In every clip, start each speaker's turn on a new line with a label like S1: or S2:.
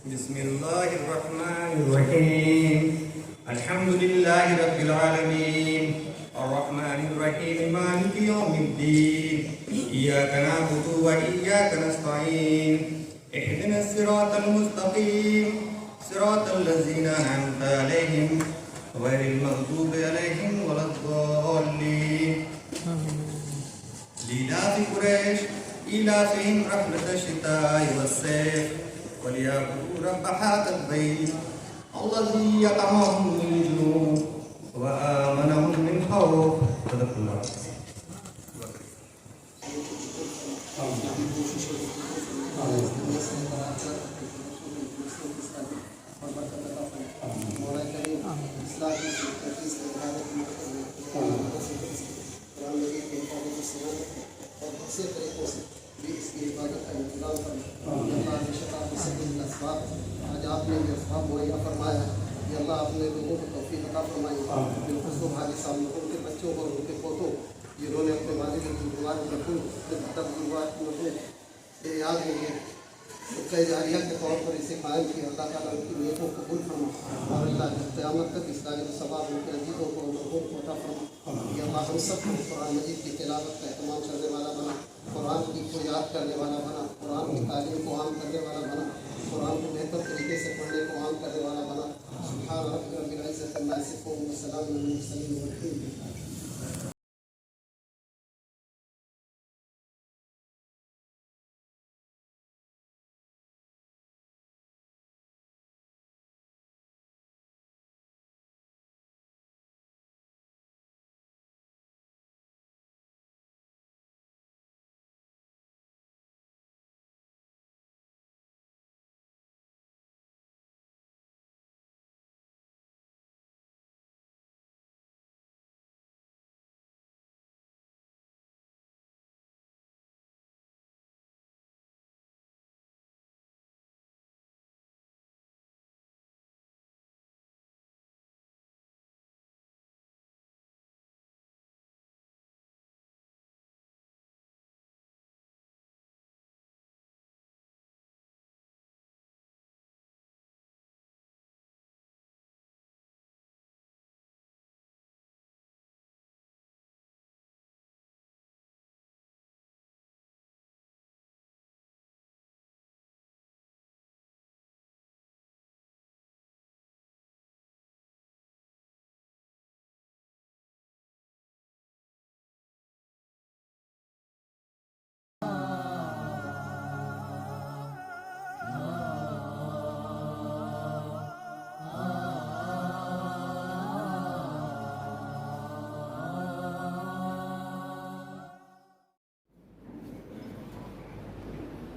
S1: بسم الله الرحمن الرحيم الحمد لله رب العالمين الرحمن الرحيم مالك يوم الدين إياك نعبد وإياك نستعين اهدنا الصراط المستقيم صراط الذين أنعمت عليهم غير المغضوب عليهم ولا الضالين لإلاف قريش إيلافهم رحلة الشتاء والصيف وليعبدوا رب هذا البيت الذي أطعمهم من جوع وآمنهم من خوف. صدق الله.
S2: آج آپ نے جو اسباب مہیا فرمایا کہ اللہ اپنے لوگوں کو توفیق عطا فرمائی، بالخصوص حاجی صاحب نے ان کے بچوں اور ان کے پوتوں جنہوں نے اپنے والد کی بیماری میں خود یاد لیے جاریہ کے طور پر اسے قائم کیا. اللہ تعالیٰ ان کی نیتوں کو قبول فرما اور اللہ قیامت تک اس کا جو ثواب ان کے عزیزوں کو مرحوم کو عطا فرما. یا اللہ ہم سب کو قرآن مجید کی تلاوت کا اہتمام کرنے والا بنا، قرآن کی کو یاد کرنے والا بنا، قرآن کی تعلیم کو عام کرنے والا بنا، قرآن کو بہتر طریقے سے پڑھنے کو عام کرنے والا بنا. سبحان ربک رب العزت عما یصفون وسلام علی المرسلین والحمد للہ.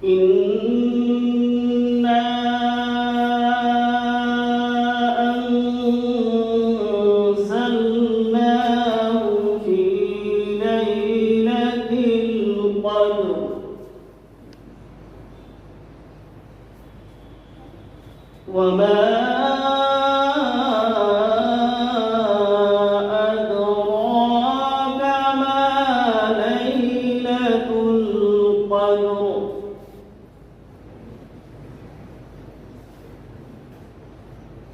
S3: إنا أنزلناه في ليلة القدر وما أدراك ما ليلة القدر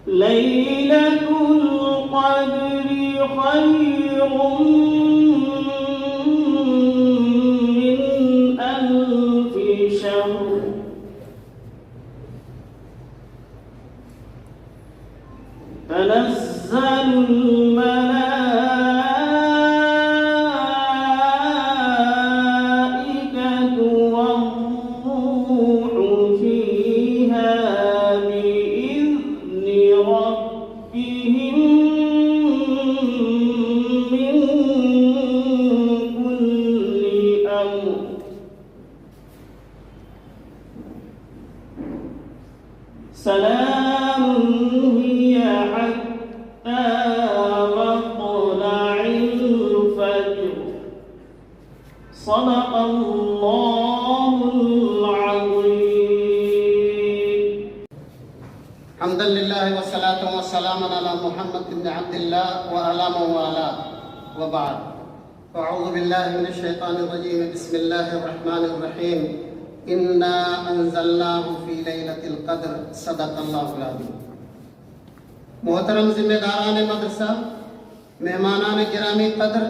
S3: ليلة القدر خير من ألف شهر تنزل الملائكة والروح فيها بإذن ربهم من كل أمر سلام هي حتى مطلع الفجر. صدق الله العظيم.
S2: حمدا لله والصلاة والسلام على محمد بن عبد الله وعلى من والاه وبعد. أعوذ بالله من الشيطان الرجيم. بسم الله الرحمن الرحيم. إنا أنزلناه في ليلة القدر صدق الله العظيم. محترم ذمہ داران مدرسہ، مہمانان گرامی قدر،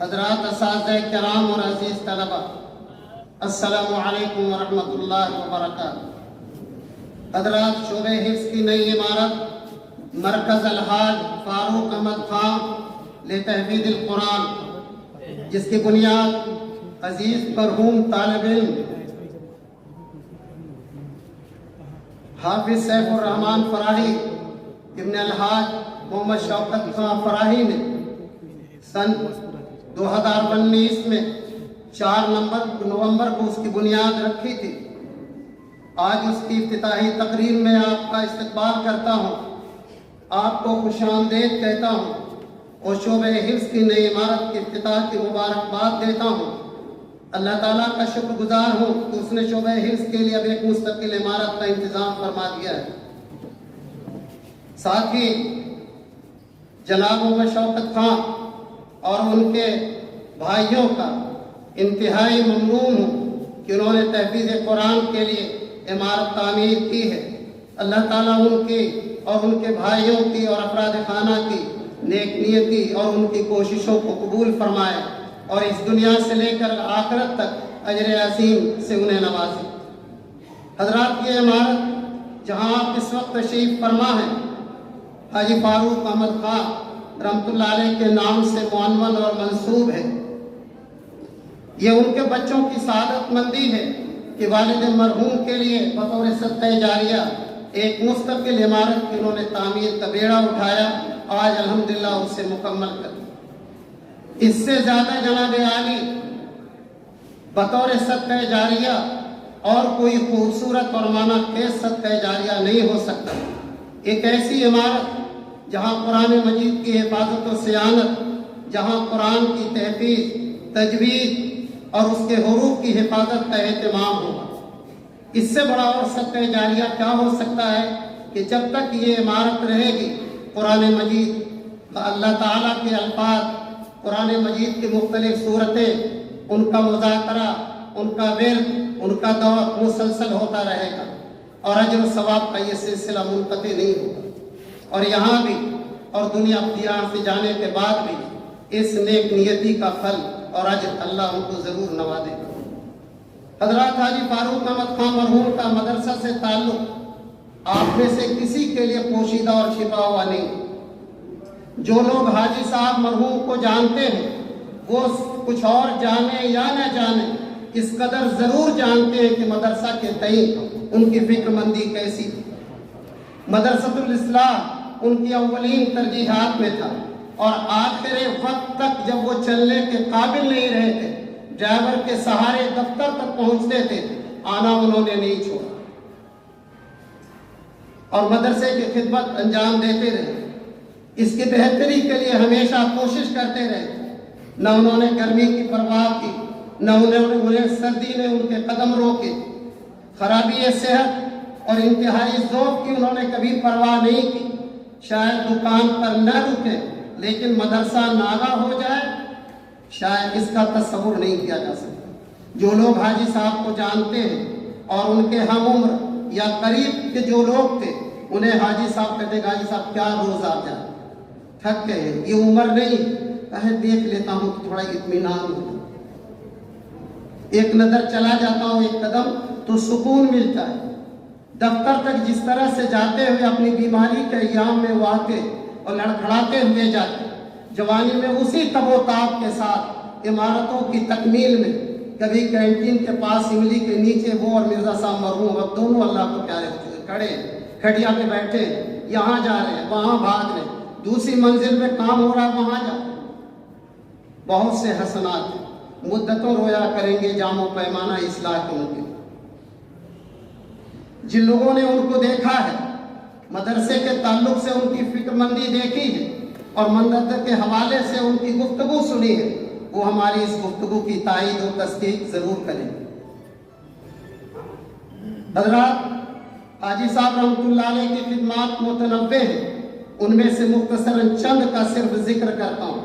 S2: حضرات اساتذہ کرام اور عزیز طلبہ، السلام علیکم ورحمۃ اللہ وبرکاتہ. حضرات، شعبہ حفظ کی نئی عمارت مرکز الحاج فاروق احمد خان لتحفیظ القرآن، جس کی بنیاد عزیز مرحوم طالب علم حافظ سیف الرحمان فراہی ابن الحاج محمد شوکت خان فراہی نے سن 2019 میں 4 نومبر کو اس کی بنیاد رکھی تھی. آج اس کی افتتاحی تقریب میں آپ کا استقبال کرتا ہوں، آپ کو خوش آمدید کہتا ہوں اور شعبہ حفظ کی نئی عمارت کے افتتاح کی مبارکباد دیتا ہوں. اللہ تعالیٰ کا شکر گزار ہوں کہ اس نے شعبہ حفظ کے لیے اب ایک مستقل عمارت کا انتظام فرما دیا ہے. ساتھ ہی جناب محمد شوکت خان اور ان کے بھائیوں کا انتہائی ممنون ہوں کہ انہوں نے تحفیظ قرآن کے لیے عمارت تعمیر کی ہے. اللہ تعالیٰ ان کی اور ان کے بھائیوں کی اور افراد خانہ کی نیک نیتی اور ان کی کوششوں کو قبول فرمائے اور اس دنیا سے لے کر آخرت تک اجر عظیم سے انہیں نوازے. حضرات، یہ عمارت جہاں آپ اس وقت تشریف فرما ہیں حاجی فاروق احمد خان رحمۃ اللہ علیہ کے نام سے معنون اور منسوب ہے. یہ ان کے بچوں کی سعادت مندی ہے کہ والد مرحوم کے لیے بطور صدقہ جاریہ ایک مستقل عمارت کی انہوں نے تعمیر کا بیڑا اٹھایا. آج الحمدللہ اسے مکمل کر. اس سے زیادہ جناب عالی بطور صدقہ جاریہ اور کوئی خوبصورت اور معنی خیز صدقہ جاریہ نہیں ہو سکتا. ایک ایسی عمارت جہاں قرآن مجید کی حفاظت و صیانت، جہاں قرآن کی تحفیظ، تجوید اور اس کے حروف کی حفاظت کا اہتمام ہوگا. اس سے بڑا اور صدقہ جاریہ کیا ہو سکتا ہے کہ جب تک یہ عمارت رہے گی قرآن مجید، اللہ تعالیٰ کے الفاظ، قرآن مجید کی مختلف صورتیں، ان کا مذاکرہ، ان کا ورد، ان کا دور مسلسل ہوتا رہے گا اور اجر و ثواب کا یہ سلسلہ منقطع نہیں ہوگا. اور یہاں بھی اور دنیا یہاں سے جانے کے بعد بھی اس نیک نیتی کا پھل اور اجر اللہ ان کو ضرور نوازے گا. حضرات، حاجی فاروق احمد خان مرحوم کا مدرسہ سے تعلق آپ میں سے کسی کے لیے پوشیدہ اور چھپا ہوا نہیں. جو لوگ حاجی صاحب مرحوم کو جانتے ہیں وہ کچھ اور جانے یا نہ جانے اس قدر ضرور جانتے ہیں کہ مدرسہ کے تئیں ان کی فکر مندی کیسی تھی. مدرسۃ الاصلاح ان کی اولین ترجیحات میں تھا اور آخر وقت تک جب وہ چلنے کے قابل نہیں رہے تھے، ڈرائیور کے سہارے دفتر تک پہنچتے تھے، آنا انہوں نے نہیں چھوڑا اور مدرسے کی خدمت انجام دیتے رہے. اس کی بہتری کے لیے ہمیشہ کوشش کرتے رہے. نہ انہوں نے گرمی کی پرواہ کی، نہ انہیں سردی نے ان کے قدم روکے. خرابی صحت اور انتہائی ذوق کی انہوں نے کبھی پرواہ نہیں کی. شاید دکان پر نہ رکے لیکن مدرسہ ناگا ہو جائے، شاید اس کا تصور نہیں کیا جا سکتا. جو لوگ حاجی صاحب کو جانتے ہیں اور ان کے ہم عمر یا قریب کے جو لوگ تھے، انہیں حاجی صاحب کہتے ہیں حاجی صاحب کیا روز آ جائے، تھک گئے، یہ عمر نہیں، کہے دیکھ لیتا ہوں کہ تھوڑا اطمینان ہو، ایک نظر چلا جاتا ہوں ایک قدم تو سکون ملتا ہے. دفتر تک جس طرح سے جاتے ہوئے اپنی بیماری کے ایام میں وہ آتے اور لڑکھڑاتے ہوئے جاتے، جوانی میں اسی تب و تاب کے ساتھ عمارتوں کی تکمیل میں، کبھی کینٹین کے پاس املی کے نیچے وہ اور مرزا صاحب مرحوم اب دونوں اللہ کو پیارے کھڑے کھڑیا پہ بیٹھے، یہاں جا رہے ہیں وہاں بھاگ رہے، دوسری منزل میں کام ہو رہا ہے وہاں جا. بہت سے حسنات مدتوں رویا کریں گے جام و پیمانہ اصلاح کے ان کے. جن لوگوں نے ان کو دیکھا ہے، مدرسے کے تعلق سے ان کی فکر مندی دیکھی ہے اور مندرجہ کے حوالے سے ان کی گفتگو سنی ہے، وہ ہماری اس گفتگو کی تائید و تصدیق ضرور کریں. حضرات، حاجی صاحب رحمۃ اللہ علیہ کی خدمات متنوع ہیں، ان میں سے مختصراً چند کا صرف ذکر کرتا ہوں.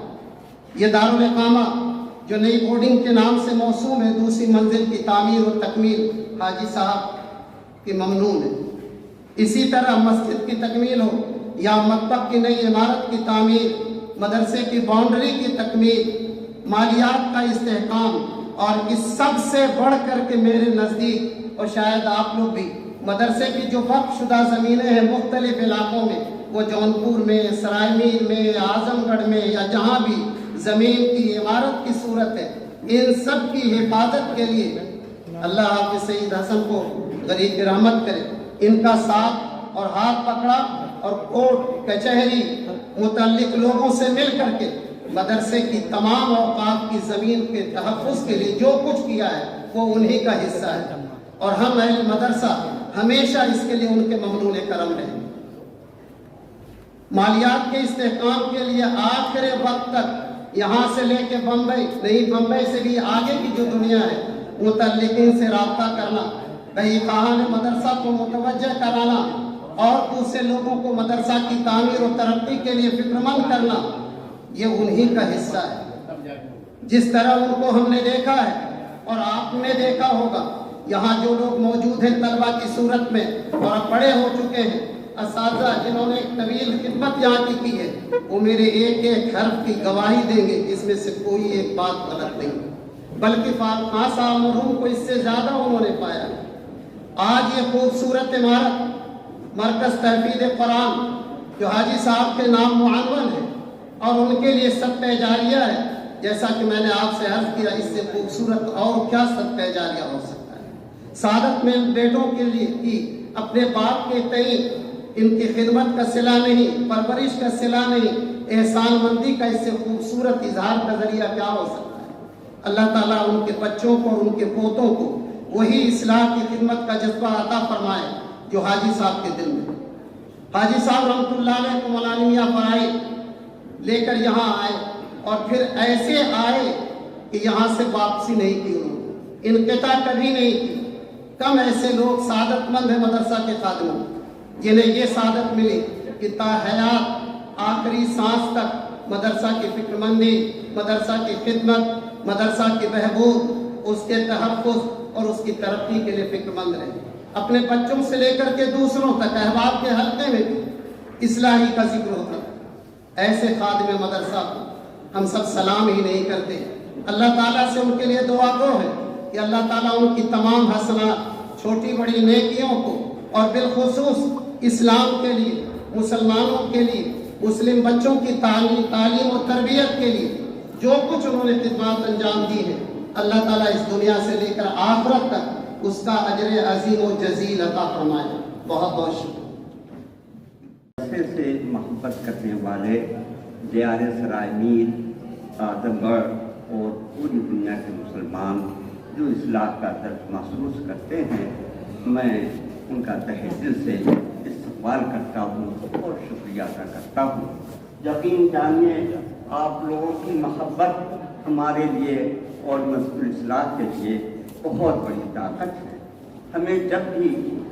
S2: یہ دارالاقامہ جو نئی بورڈنگ کے نام سے موسوم ہے، دوسری منزل کی تعمیر و تکمیل حاجی صاحب कि ममनून है। इसी तरह मस्जिद की तकमील हो या मकतब की नई इमारत की तामीर, मदरसे की बाउंड्री की तकमील, मालियात का इस्तेहकाम, और इस सब से बढ़ कर के मेरे नज़दीक और शायद आप लोग भी मदरसे की जो वक्फ शुदा ज़मीनें हैं मुख्तलिफ इलाकों में, वो जौनपुर में, सरायमीर में, आज़मगढ़ में या जहाँ भी ज़मीन की इमारत की सूरत है, इन सब की हिफाजत के लिए अल्लाह हाफ़िज़ सईद हसन को गरीब रहमत करे। इनका साथ और हाथ पकड़ा और कोर्ट कचहरी मुतल्लिक लोगों से मिल करके मदरसे की तमाम औकात की ज़मीन के तहफ़्फ़ुज़ के लिए जो कुछ किया है वो उन्हीं का हिस्सा है, और हम अहले मदरसा हमेशा इसके लिए उनके ममनून करम रहे। मालियात के इस्तेहकाम के लिए आखिर वक्त तक यहाँ से लेके बम्बई, नहीं बम्बई से भी आगे की जो दुनिया है, मुतल्लिकीन से रब्ता करना, बहीखान मदरसा को मुतवज्जह कराना और दूसरे लोगों को मदरसा की तामीर और तरक्की के लिए फिक्रमंद करना, ये उन्हीं का हिस्सा है। जिस तरह उनको हमने देखा है और आपने देखा होगा, यहाँ जो लोग मौजूद हैं तलबा की सूरत में और पढ़े हो चुके हैं, असातिज़ा जिन्होंने एक तवील खिदमत यहाँ की है, वो मेरे एक एक हर्फ की गवाही देंगे, इसमें से कोई एक बात गलत नहीं, बल्कि खां साहब मरहूम को इससे ज़्यादा उन्होंने पाया। आज ये खूबसूरत इमारत मरकज़ तहफ़ीज़ कुरान जो हाजी साहब के नाम मुअव्वल है और उनके लिए सदक़ा जारिया है, जैसा कि मैंने आपसे अर्ज़ किया, इससे खूबसूरत और क्या सदक़ा जारिया हो सकता है। सादत में बेटों के लिए की अपने बाप के तई इनकी खिदमत का सिला नहीं, परवरिश का सिला नहीं, एहसान मंदी का इससे खूबसूरत इजहार का ज़रिया क्या हो सकता है। अल्लाह ताला उनके बच्चों को और उनके पोतों को वही इस्लाह की खिदमत का जज्बा अता फरमाए जो हाजी साहब के दिल में। हाजी साहब रहमतुल्लाह अलैह को मौलाना मियां फराई लेकर यहाँ आए और फिर ऐसे आए कि यहाँ से वापसी नहीं की उन्होंने, इनक़िता कभी नहीं की। कम ऐसे लोग सादतमंद हैं मदरसा के खादिमों जिन्हें ये सादत मिली कि ताहयात आखिरी सांस तक मदरसा की फिक्रमंदी, मदरसा की खिदमत, मदरसा की बहबूद, उसके तहफ़्फ़ुज़ और उसकी तरक्की के लिए फिक्रमंद रहे। अपने बच्चों से लेकर के दूसरों तक अहबाब के हल्के में भी इस्लाही का जिक्र होता है। ऐसे खादिम मदरसा को हम सब सलाम ही नहीं करते। अल्लाह ताला से उनके लिए दुआ गो है कि अल्लाह ताला उनकी तमाम हसनात, छोटी बड़ी नेकियों को और बिलखुसूस इस्लाम के लिए, मुसलमानों के लिए, मुस्लिम बच्चों की तालीम और तरबियत के लिए जो कुछ उन्होंने खिदमत अंजाम दी है, अल्लाह ताला इस दुनिया से लेकर आखिरत तक उसका अजर अजीम और जजील अता फरमाए। बहुत बहुत शुक्रिया।
S4: से मोहब्बत करने वाले दियार सरायमीर, आजमगढ़ और पूरी दुनिया के मुसलमान जो इस्लाह का दर्द महसूस करते हैं, मैं उनका तहे दिल से इस्तक़बाल करता हूँ और शुक्रिया अदा करता हूँ। यकीन जानिए आप लोगों की मोहब्बत हमारे लिए और मस्जिद इस्लाह के लिए बहुत बड़ी ताकत है। हमें जब भी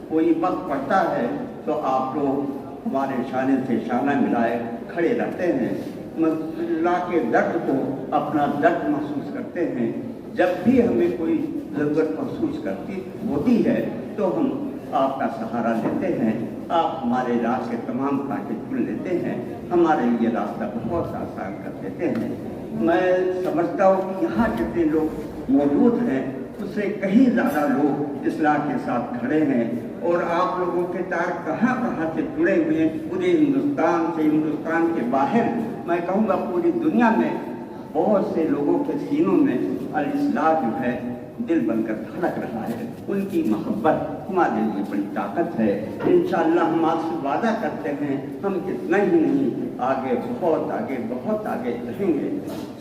S4: कोई वक्त पड़ता है तो आप लोग हमारे शाने से शाना मिलाए खड़े रहते हैं, मस्जिद के दर्द को अपना दर्द महसूस करते हैं। जब भी हमें कोई ज़रूरत महसूस होती है तो हम आपका सहारा लेते हैं, आप हमारे राह के तमाम कांटे खुल लेते हैं, हमारे लिए रास्ता बहुत आसान कर देते हैं। मैं समझता हूँ कि यहाँ जितने लोग मौजूद हैं उससे कहीं ज़्यादा लोग इस्लाह के साथ खड़े हैं और आप लोगों के तार कहाँ कहाँ से जुड़े हुए हैं। पूरे हिंदुस्तान से, हिंदुस्तान के बाहर, मैं कहूँगा पूरी दुनिया में बहुत से लोगों के सीनों में अल इस्लाह जो है दिल बनकर धड़क रहा है। उनकी मोहब्बत हमारे लिए बड़ी ताकत है। इंशाअल्लाह हम आपसे वादा करते हैं हम इतना ही नहीं, आगे बहुत आगे रहेंगे,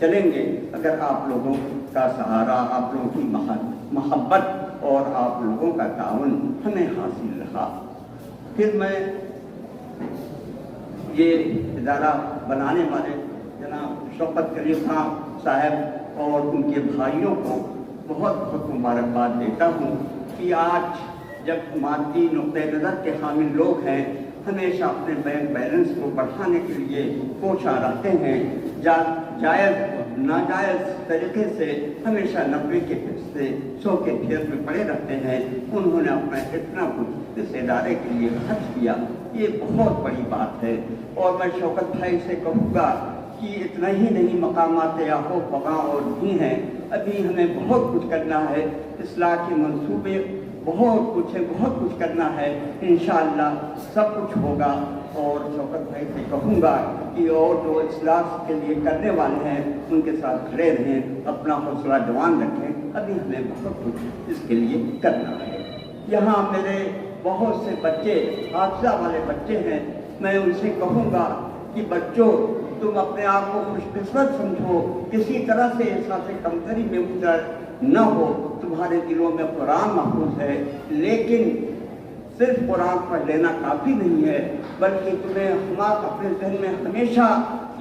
S4: चलेंगे, अगर आप लोगों का सहारा, आप लोगों की मोहब्बत और आप लोगों का ताउन हमें हासिल रहा। फिर मैं ये इदारा बनाने वाले जनाब शौकत कलीम खां साहब और उनके भाइयों को बहुत बहुत मुबारकबाद देता हूँ कि आज जब मादी नुक़्ते नज़र के हामिल लोग हैं हमेशा अपने बैंक बैलेंस को बढ़ाने के लिए कोशिश रहते हैं, जायज़ नाजायज़ तरीके से हमेशा 90 के से 100 के फेर में पड़े रहते हैं। उन्होंने अपना इतना कुछ इस इदारे के लिए खर्च किया, ये बहुत बड़ी बात है। और मैं शौकत भाई से कहूँगा कि इतना ही नहीं, मकामात याहो फगा और भी हैं, अभी हमें बहुत कुछ करना है। इस्लाह के मंसूबे बहुत कुछ है, बहुत कुछ करना है। इंशाअल्लाह सब कुछ होगा। और शौकत भाई से कहूँगा कि और जो इस्लाह के लिए करने वाले हैं उनके साथ खड़े रहें, अपना हौसला जवान रखें। अभी हमें बहुत कुछ इसके लिए करना है। यहाँ मेरे बहुत से बच्चे, हादसा वाले बच्चे हैं, मैं उनसे कहूँगा कि बच्चों, तुम अपने आप को खुशकिस्मत समझो, किसी तरह से एहसास कमतरी में मुबतला न हो। तुम्हारे दिलों में कुरान महफूज है, लेकिन सिर्फ कुरान पढ़ लेना काफ़ी नहीं है, बल्कि तुम्हें हमारे अपने जहन में हमेशा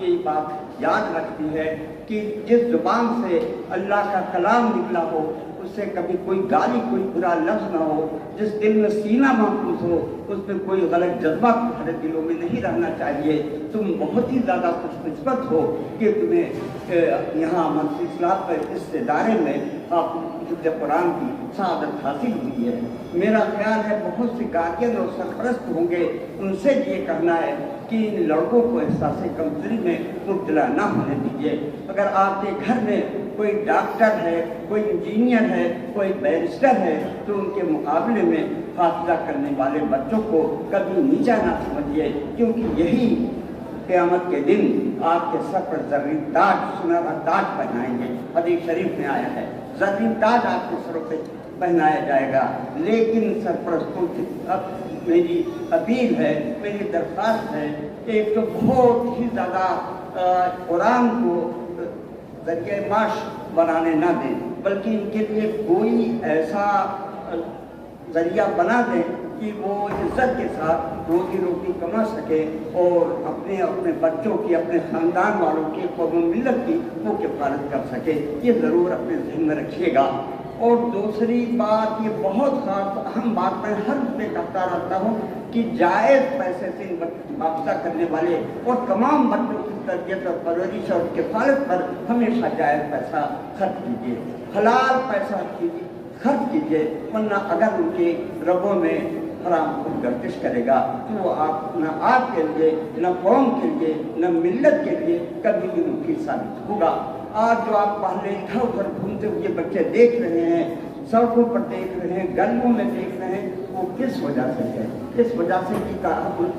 S4: ये बात याद रखती है कि जिस जुबान से अल्लाह का कलाम निकला हो उससे कभी कोई गाली, कोई बुरा लफ्ज़ ना हो। जिस दिल में सीना महफूज हो उसमें कोई गलत जज्बा तुम्हारे दिलों में नहीं रहना चाहिए। तुम बहुत ही ज़्यादा खुशकिस्मत हो कि तुम्हें यहाँ मस्जिद इस्लाह पर इस इदारे में आप कुरान की शहादत हासिल हुई है। मेरा ख्याल है बहुत से गार्जियन और सरपरस्त होंगे, उनसे ये कहना है कि इन लड़कों को एहसास कमजोरी में मुब्तला ना होने दीजिए। अगर आपके घर में कोई डॉक्टर है, कोई इंजीनियर है, कोई बैरिस्टर है, तो उनके मुकाबले में फासला करने वाले बच्चों को कभी नीचा ना समझिए, क्योंकि यही क़यामत के दिन आपके सर पर ज़र्री ताज, सुनहरा ताज पहनाएंगे। हदीस शरीफ में आया है, ज़र्री ताज आपके सरों पे पहनाया जाएगा। लेकिन सरपरस्तों की अब मेरी अपील है, मेरी दरख्वास्त है, एक तो बहुत ही ज़्यादा कुरान को ज़रिए माश बनाने ना दें, बल्कि इनके लिए कोई ऐसा ज़रिया बना दें कि वो इज्जत के साथ रोजी रोटी कमा सके और अपने अपने बच्चों की, अपने ख़ानदान वालों की, कौम मिल्लत की वो किफ़ायत कर सके। ये ज़रूर अपने ज़हन में रखिएगा। और दूसरी बात, ये बहुत ख़ास अहम बात मैं हर पे कहता रहता हूँ कि जायज़ पैसे से इन बच्चों की वापसा करने वाले और तमाम बच्चों की तरबियत और परवरिश और किफ़ायत पर हमेशा जायज़ पैसा खर्च कीजिए, हलाल पैसा कीजिए, खर्च कीजिए, वरना अगर उनके रगों में हराम गर्दिश करेगा तो वो आप न आपके लिए, न कौम के लिए, न मिल्लत के लिए कभी भी मुफीद साबित होगा। आज जो आप पहले इधर उधर घूमते हुए बच्चे देख रहे हैं, सड़कों पर देख रहे हैं, गलियों में देख रहे हैं, वो किस वजह से है? इस वजह से कि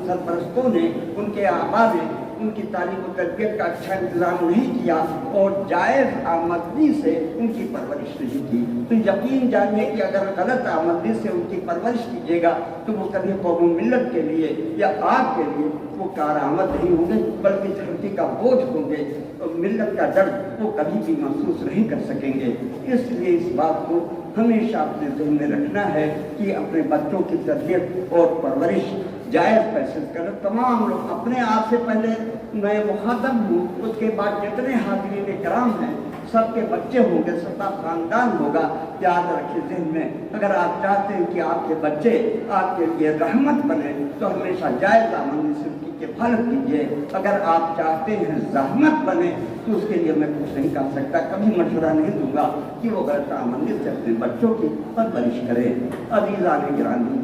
S4: सरपरस्तों ने, उनके आबा ने उनकी तालीम और तरबियत का अच्छा इंतज़ाम नहीं किया और जायज़ आमदनी से उनकी परवरिश नहीं की। तो यकीन जानिए कि अगर गलत आमदनी से उनकी परवरिश कीजिएगा तो वो कभी कौम मिल्लत के लिए या आपके लिए वो कारआमद नहीं होंगे, बल्कि धरती का बोझ होंगे। तो मिल्लत का दर्द वो कभी भी महसूस नहीं कर सकेंगे। इसलिए इस बात को हमेशा अपने ज़हन में रखना है कि अपने बच्चों की तरबियत और परवरिश जायज़ पैसे करें। तमाम लोग, अपने आप से पहले मैं मुखातब हूँ, उसके बाद जितने हाज़रीन कराम हैं सबके बच्चे होंगे, सबका ख़ानदान होगा। याद रखिए ज़हन में, अगर आप चाहते हैं कि आपके बच्चे आपके लिए रहमत बने तो हमेशा जायज़ आमदनी से उनकी किफ़ायत कीजिए। अगर आप चाहते हैं ज़हमत बने तो उसके लिए मैं कुछ नहीं कह सकता, कभी मशवरा नहीं दूंगा कि वो गलत आमदनी से अपने बच्चों की परवरिश करें। अज़ीज़ान गिरामी,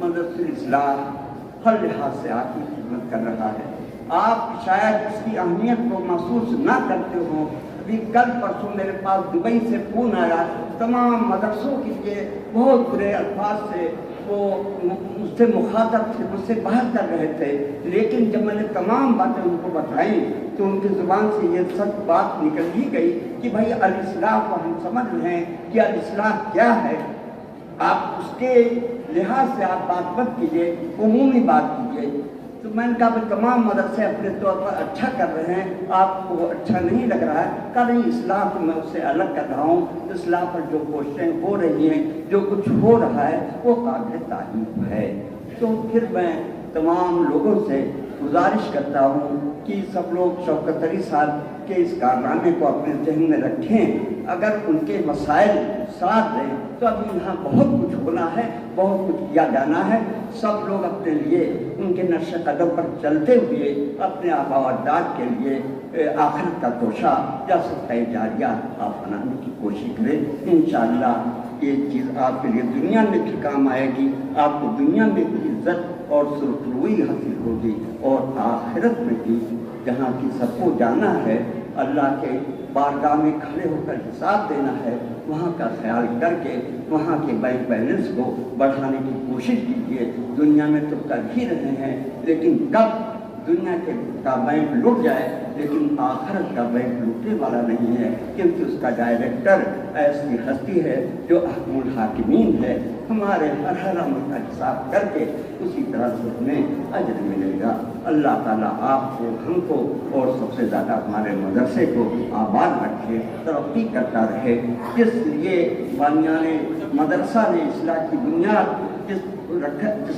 S4: मदरसा इस्लाह हर लिहाज से आपकी खिदमत कर रहा है। आप शायद इसकी अहमियत को महसूस ना करते हो। अभी कल परसों मेरे पास दुबई से फ़ोन आया, तमाम मदरसों के लिए बहुत बुरे अल्फाज से वो मुझसे मुखातब थे, मुझसे बात कर रहे थे। लेकिन जब मैंने तमाम बातें उनको बताई तो उनकी ज़ुबान से ये सच बात निकल ही गई कि भाई अल-इस्लाह को हम समझ रहे हैं कि अल-इस्लाह क्या है। आप उसके लिहाज से आप बात मत कीजिए, उमूमी बात कीजिए। तो मैंने कहा भाई तमाम मदरसे अपने तौर पर अच्छा कर रहे हैं, आपको अच्छा नहीं लग रहा है? कहा नहीं, इस्लाह को मैं उससे अलग कर रहा हूँ। इस्लाह पर जो कोशिशें हो रही हैं, जो कुछ हो रहा है वो काबिल तारीफ है। तो फिर मैं तमाम लोगों से गुजारिश करता हूँ कि सब लोग शौकत अली साहब के इस कारनामे को अपने ज़हन में रखें। अगर उनके मसाइल साथ दें तो अभी यहाँ बहुत कुछ होना है, बहुत कुछ किया जाना है। सब लोग अपने लिए उनके नक्श कदम पर चलते हुए अपने आबा व अजदाद के लिए आखिरत का तोशा या सत्ता जारिया आप बनाने की कोशिश करें। इंशाअल्लाह ये चीज़ आपके लिए दुनिया में भी काम आएगी, आपको दुनिया में भी इज्जत और सुरखरुई हासिल होगी और आखिरत में भी जहाँ की सबको जाना है, अल्लाह के बारगाह में खड़े होकर हिसाब देना है, वहाँ का ख्याल करके वहाँ के बैंक बैलेंस को बढ़ाने की कोशिश कीजिए। दुनिया में तो कर ही रहे हैं, लेकिन कब दुनिया का बैंक लुट जाए लेकिन आखिरत का बैंक लूटने वाला नहीं है, क्योंकि उसका डायरेक्टर ऐसी हस्ती है जो अहमुल हाकिमीन है। हमारे हर अमल का हिसाब करके उसी तरह से हमें अजर मिलेगा। अल्लाह ताला आपको, हमको और सबसे ज़्यादा हमारे मदरसे को आबाद रखे, तरक्की करता रहे। जिस लिए बानियाने मदरसा ने इस्लाह की बुनियाद जिस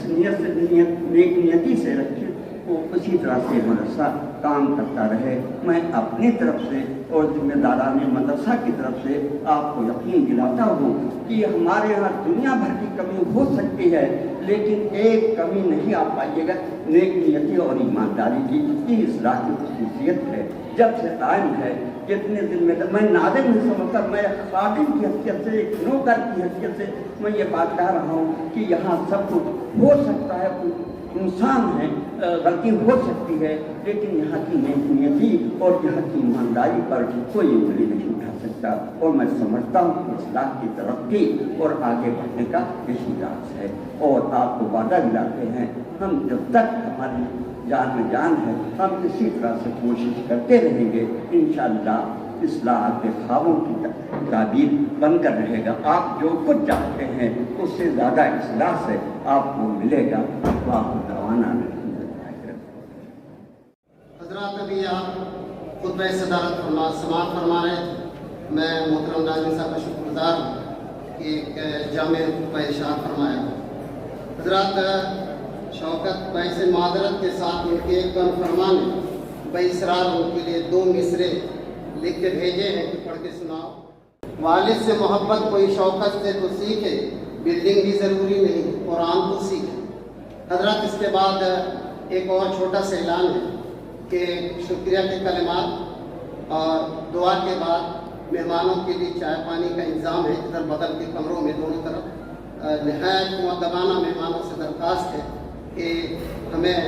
S4: नियति से रखी, वो उसी तरह से मदरसा काम करता रहे। मैं अपनी तरफ से और जिम्मेदारान मदरसा की तरफ से आपको यकीन दिलाता हूँ कि हमारे यहाँ दुनिया भर की कमी हो सकती है, लेकिन एक कमी नहीं आ पाइएगा नेक नियति और ईमानदारी की। ये इस्लाह की खसूसियत है, जब से कायम है। जितने दिन में मैं नादिम नहीं समझता, मैं खादिम की हैसियत से, एक नौकर की हैसियत से मैं ये बात कह रहा हूँ कि यहाँ सब कुछ हो सकता है, इंसान है, गलती हो सकती है, लेकिन यहाँ की नेकी और यहाँ की ईमानदारी पर कोई उंगली नहीं उठा सकता। और मैं समझता हूँ कि इस्लाम की तरक्की और आगे बढ़ने का यही राज है। और आपको वादा दिलाते हैं, हम जब तक हमारी जान में जान है, हम इसी तरह से कोशिश करते रहेंगे। इंशाअल्लाह इस्लाह के ख्वाबों की ताबीर बनकर रहेगा। आप जो कुछ चाहते हैं उससे ज़्यादा इस्लाह से आपको मिलेगा। आपको दवाना
S2: हजरात, अभी आप खुतबा सदारत समाअत फरमा रहे थे। मैं मोहतरम नाज़रीन साहब का शुक्रगुज़ार हूँ कि एक जामे खुतबा इरशाद फरमाया। हजरात, शौकत भाई से मादरत के साथ उनके एक बन फरमान बेइसरार उनके लिए 2 मिसरे लिख के भेजे हैं कि पढ़ के सुनाओ। वालिद से मोहब्बत कोई शौकत से तो सीखे, बिल्डिंग भी ज़रूरी नहीं, कुरान तो सीखे। हजरत, इसके बाद एक और छोटा सा ऐलान है कि शुक्रिया के कलिमात और दुआ के बाद मेहमानों के लिए चाय पानी का इंतज़ाम है। इधर बगल के कमरों में दोनों तरफ नहायत मुअद्दबाना मेहमानों से दरख्वास्त है कि हमें